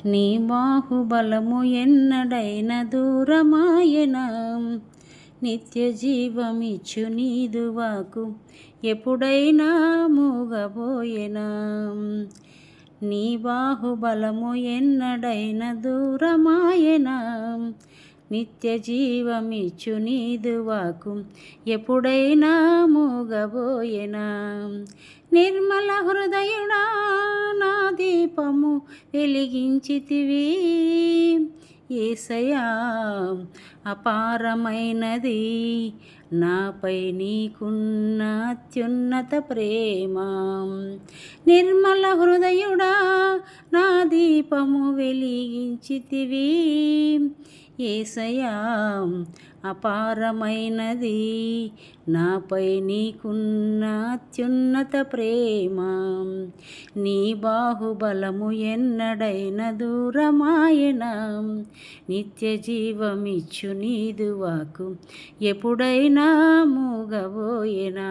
నీ బాహుబలము ఎన్నడైన దూరమాయనా, నిత్య జీవమిచ్చు నీదు వాకు ఎప్పుడైనా మూగబోయెనా. నీ బాహుబలము ఎన్నడైన దూరమాయనా, నిత్య జీవమిచ్చు నీదు వాకు ఎప్పుడైనా మూగబోయెనా. నిర్మల హృదయుడా నా దీపము వెలిగించితివి, యేసయ్యా అపారమైనది నాపై నీకున్న అత్యున్నత ప్రేమ. నిర్మల హృదయుడా నా దీపము వెలిగించితివి, యేసయ్యా అపారమైనది నాపై నీకున్న అత్యున్నత ప్రేమ. నీ బాహుబలము ఎన్నడైన దూరమాయనా, నిత్య జీవమిచ్చు నీదు వాకు ఎప్పుడైనా మూగబోయెనా.